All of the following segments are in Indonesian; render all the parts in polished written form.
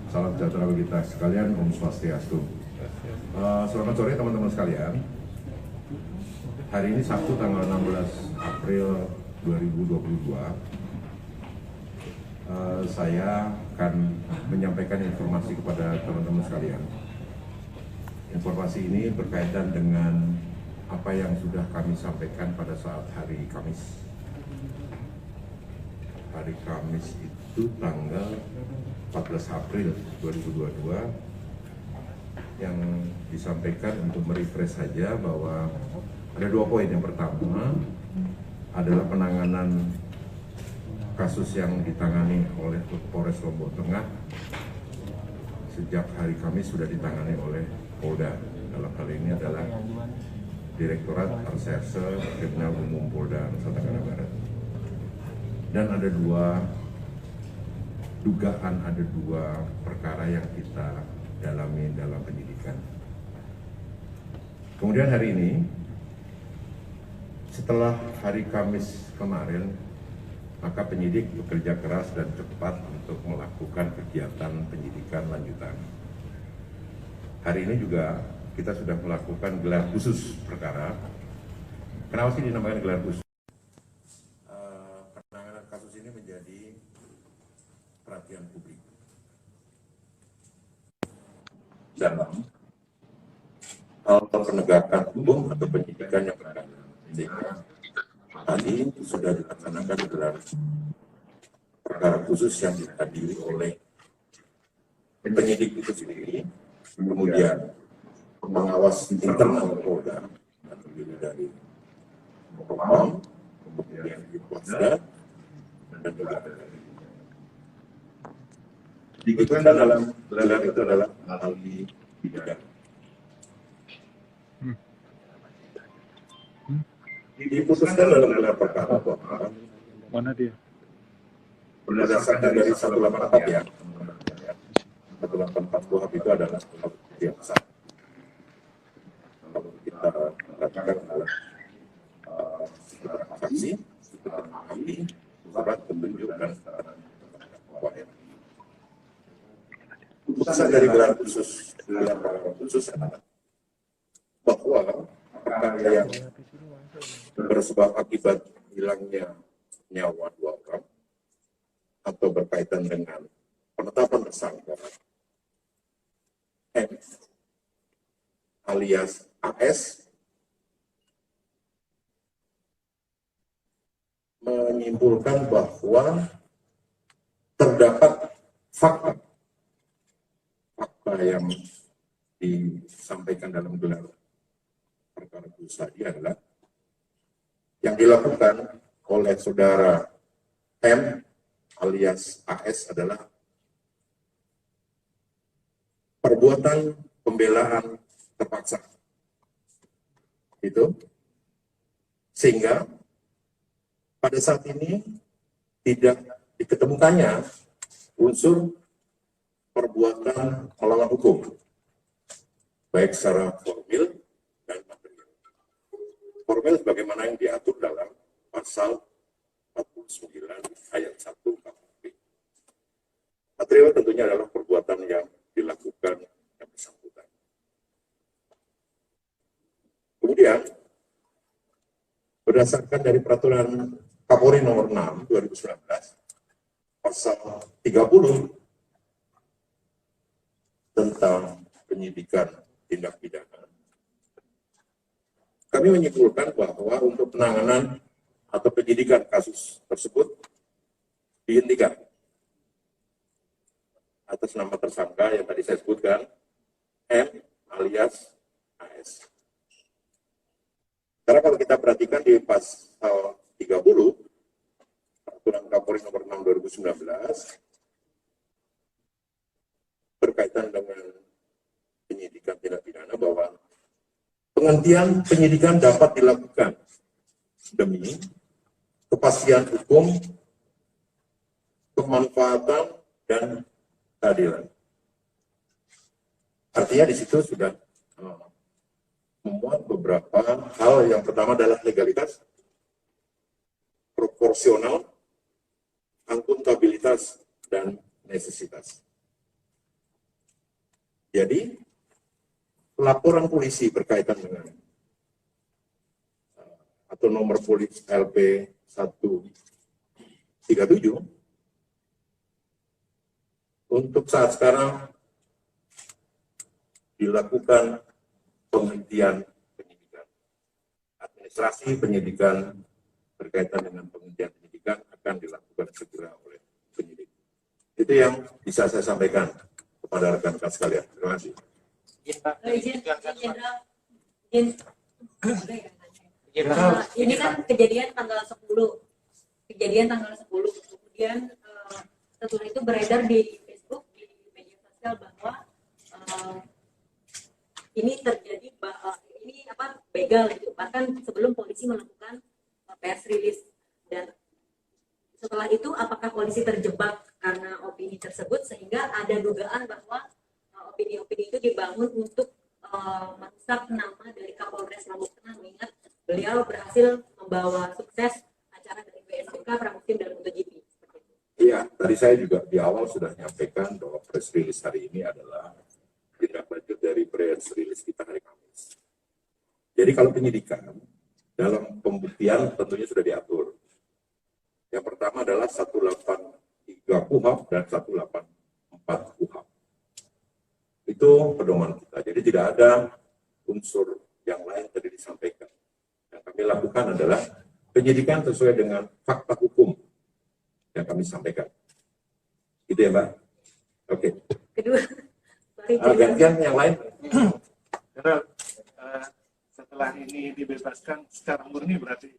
Salam sejahtera bagi kita sekalian, Om Swastiastu. Selamat sore teman-teman sekalian. Hari ini Sabtu tanggal 16 April 2022. Saya akan menyampaikan informasi kepada teman-teman sekalian. Informasi ini berkaitan dengan apa yang sudah kami sampaikan pada saat hari Kamis. Hari Kamis itu tanggal 14 April 2022 yang disampaikan untuk merefresh saja bahwa ada 2 poin. Yang pertama adalah penanganan kasus yang ditangani oleh Polres Lombok Tengah sejak hari Kamis sudah ditangani oleh Polda. Dalam hal ini adalah Direktorat Reserse Kriminal Umum Polda Nusa Tenggara Barat. Dan ada ada dua perkara yang kita dalami dalam penyidikan. Kemudian hari ini, setelah hari Kamis kemarin, maka penyidik bekerja keras dan cepat untuk melakukan kegiatan penyidikan lanjutan. Hari ini juga kita sudah melakukan gelar khusus perkara. Kenapa sih dinamakan gelar khusus? Penanganan kasus ini menjadi perhatian publik dalam hal penegakan hukum atau penyidikan yang berkaitan. Sehingga tadi sudah dilaksanakan gelar perkara khusus yang dihadiri oleh penyidik itu sendiri, kemudian pengawas internal Polda terdiri dari Propam, kemudian Polda, dan juga diikutkan dalam gelar itu adalah ahli pidana. Diputuskan dalam gelar perkara bahwa mana dia? berdasarkan dari 184 ya, 184 KUHP itu adalah hal biasa. Kalau kita perhatikan adalah saksi, ahli, surat petunjuk dan kuahnya. Putusan dari gelar perkara khusus adalah bahwa perkara yang bersebab akibat hilangnya nyawa 2 orang atau berkaitan dengan penetapan tersangka M alias AS menyimpulkan bahwa terdapat fakta yang disampaikan dalam gelar perkara khusus tadi adalah yang dilakukan oleh saudara M alias AS adalah perbuatan pembelaan terpaksa. Itu sehingga pada saat ini tidak diketemukannya unsur perbuatan melawan hukum, baik secara formil dan material. Formil sebagaimana yang diatur dalam pasal 49 ayat 1 KUHP. Material tentunya adalah perbuatan yang dilakukan yang bersangkutan. Kemudian, berdasarkan dari peraturan Kapolri nomor 6 2019, pasal 30 tentang penyidikan tindak pidana, kami menyimpulkan bahwa untuk penanganan atau penyidikan kasus tersebut dihentikan atas nama tersangka yang tadi saya sebutkan, M alias AS. Karena kalau kita perhatikan di pasal 30 peraturan Kapolri nomor 6 2019 berkaitan dengan penyidikan tindak pidana bahwa penghentian penyidikan dapat dilakukan demi kepastian hukum, kemanfaatan, dan keadilan. Artinya di situ sudah memuat beberapa hal. Yang pertama adalah legalitas, proporsional, akuntabilitas, dan necesitas. Jadi laporan polisi berkaitan dengan atau nomor polisi LP 137 untuk saat sekarang dilakukan penghentian penyidikan. Administrasi penyidikan berkaitan dengan penghentian penyidikan akan dilakukan segera oleh penyidik. Itu yang bisa saya sampaikan kepada rekan-rekan sekalian. Terima kasih. Ini kan kejadian tanggal 10. Kemudian setelah itu beredar di Facebook, di media sosial bahwa ini terjadi begal itu, bahkan sebelum polisi melakukan press release. Dan setelah itu apakah polisi terjebak karena opini tersebut sehingga ada dugaan bahwa opini-opini itu dibangun untuk merusak nama dari Kapolres Lombok Tengah, mengingat beliau berhasil membawa sukses acara dari BSBK Pramusim dan MotoGP. Iya, tadi saya juga di awal sudah menyampaikan bahwa press release hari ini adalah tindak lanjut dari press release kita hari Kamis. Jadi kalau penyidikan dalam pembuktian tentunya sudah diatur. Yang pertama adalah 183 KUHP dan 184 KUHP. Itu pedoman kita. Jadi tidak ada unsur yang lain tadi disampaikan. Yang kami lakukan adalah penyidikan sesuai dengan fakta hukum yang kami sampaikan. Gitu ya, Mbak? Oke. Kedua, gantian yang lain. Setelah ini dibebaskan secara murni berarti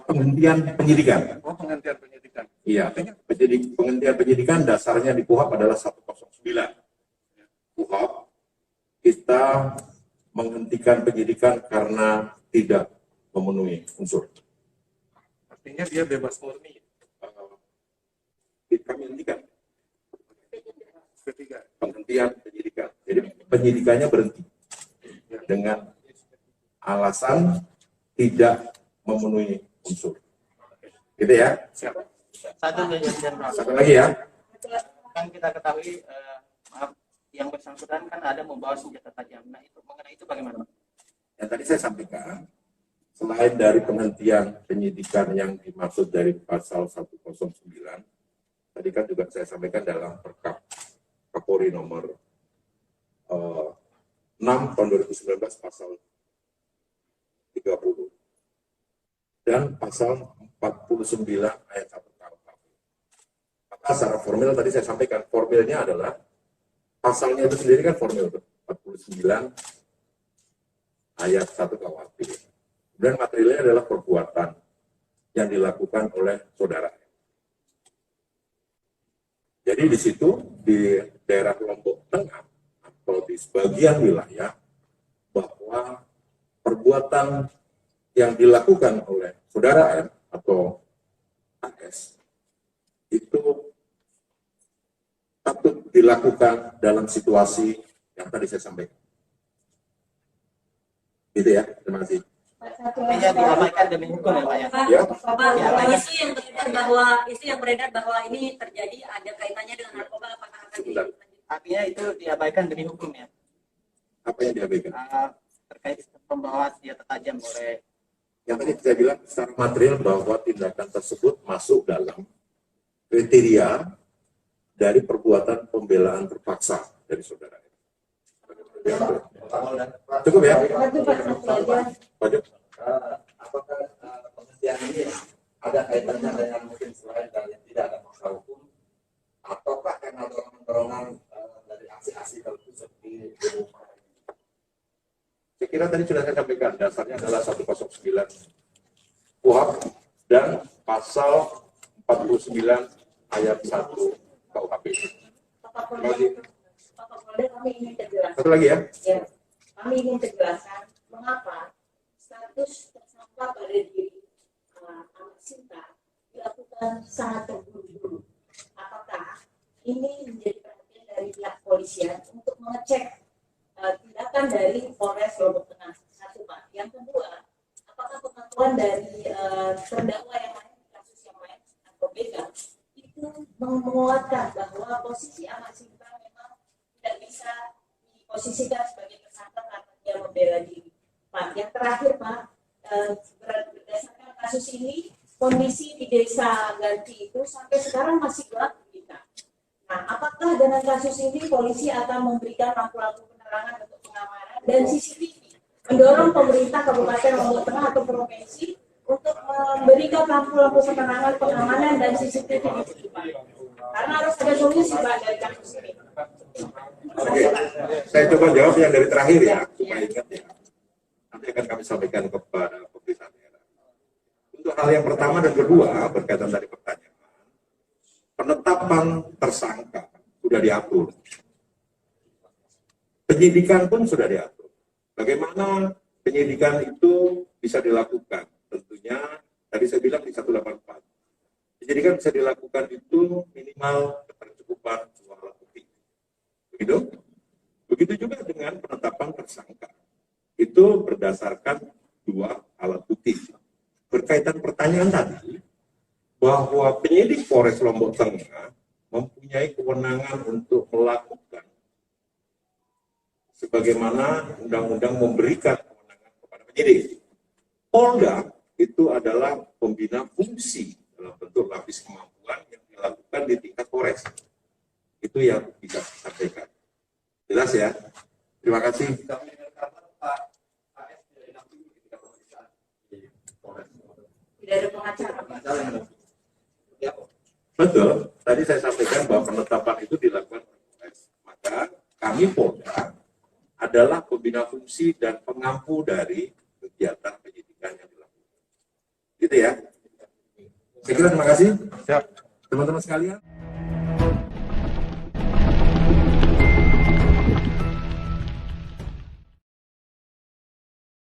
Penghentian penyidikan. penghentian penyidikan. Iya, penghentian penyidikan dasarnya di KUHP adalah 109. KUHP kita menghentikan penyidikan karena tidak memenuhi unsur. Artinya dia bebas murni. Kami hentikan Ketiga. penghentian penyidikan. Jadi penyidikannya berhenti dengan alasan tidak memenuhi unsur. Gitu ya. Satu lagi ya. Kan kita ketahui yang bersangkutan kan ada membawa senjata tajam. Nah, itu mengenai itu bagaimana? Yang tadi saya sampaikan, selain dari penghentian penyidikan yang dimaksud dari pasal 109, tadi kan juga saya sampaikan dalam Perkap Kapolri nomor 6 tahun 2019 pasal 30 dan pasal 49 ayat 1 KUHP. Maka secara formil tadi saya sampaikan, formilnya adalah pasalnya itu sendiri kan formil 49 ayat 1 KUHP. Dan materialnya adalah perbuatan yang dilakukan oleh saudara. Jadi di situ di daerah Lombok Tengah atau di sebagian wilayah bahwa perbuatan yang dilakukan oleh saudara M atau AS itu patut dilakukan dalam situasi yang tadi saya sampaikan. Gitu ya, terima kasih. Artinya diabaikan demi hukum ya, Pak ya? Ya. Bapak, isu yang beredar bahwa ini terjadi ada kaitannya dengan narkoba, apakah akan dilanjutkan? Artinya itu diabaikan demi hukum ya? Apa yang diabaikan? Terkait pembawaan senjata tajam oleh Yang tadi saya bilang secara material bahwa tindakan tersebut masuk dalam kriteria dari perbuatan pembelaan terpaksa dari saudara. Cukup ya? Lanjut. Apakah penghentian ini ada kaitannya dengan mungkin selain dari tidak ada paksa hukum, ataukah karena dorongan dari aksi-aksi tertentu seperti Saya kira tadi sudah saya sampaikan, dasarnya adalah 109 KUHP dan pasal 49 ayat 1 KUHP. Terima kasih. Bapak Polda, kami ingin terjelaskan. Satu lagi ya. Ya, kami ingin terjelaskan mengapa status tersangka pada diri Ahmad Sinta dilakukan sangat terburu-buru. Apakah ini menjadi perhatian dari pihak polisian untuk mengecek tindakan dari Polres Lombok Tengah? Satu, Pak. Yang kedua, apakah pengakuan dari terdakwa yang lain, kasus yang lain atau begal itu menguatkan bahwa posisi Ahmad Sinta memang tidak bisa diposisikan sebagai tersangka karena dia membela diri. Pak, yang terakhir Pak, berdasarkan kasus ini, kondisi di desa Ganti itu sampai sekarang masih gelap kita. Nah, apakah dengan kasus ini polisi akan memberikan lampu-lampu penerangan untuk pengamanan dan CCTV, mendorong pemerintah Kabupaten Lombok Tengah atau provinsi untuk memberikan lampu-lampu penerangan, pengamanan dan CCTV di situ, Pak? Karena harus ada solusi Pak dari kasus ini. Oke, saya coba jawab yang dari terakhir ya, supaya ingat ya. Nanti akan kami sampaikan kepada pemerintah daerah. Untuk hal yang pertama dan kedua, berkaitan dari pertanyaan, penetapan tersangka sudah diatur. Penyidikan pun sudah diatur. Bagaimana penyidikan itu bisa dilakukan? Tentunya, tadi saya bilang di 184. Penyidikan bisa dilakukan itu minimal ketercukupan 2 alat bukti. Begitu? Begitu juga dengan penetapan tersangka. Itu berdasarkan 2 alat bukti. Berkaitan pertanyaan tadi, bahwa penyidik Polres Lombok Tengah mempunyai kewenangan untuk melakukan sebagaimana undang-undang memberikan kewenangan kepada penyidik. Polda itu adalah pembina fungsi dalam bentuk lapis kemampuan yang dilakukan di tingkat Polres. Itu yang bisa disampaikan. Jelas ya? Terima kasih. Tidak ada pengacara. Betul, tadi saya sampaikan bahwa penetapan itu dilakukan oleh Polres. Maka kami Polda adalah pembina fungsi dan pengampu dari kegiatan penyidikan yang dilakukan. Gitu ya. Saya kira terima kasih. Teman-teman sekalian.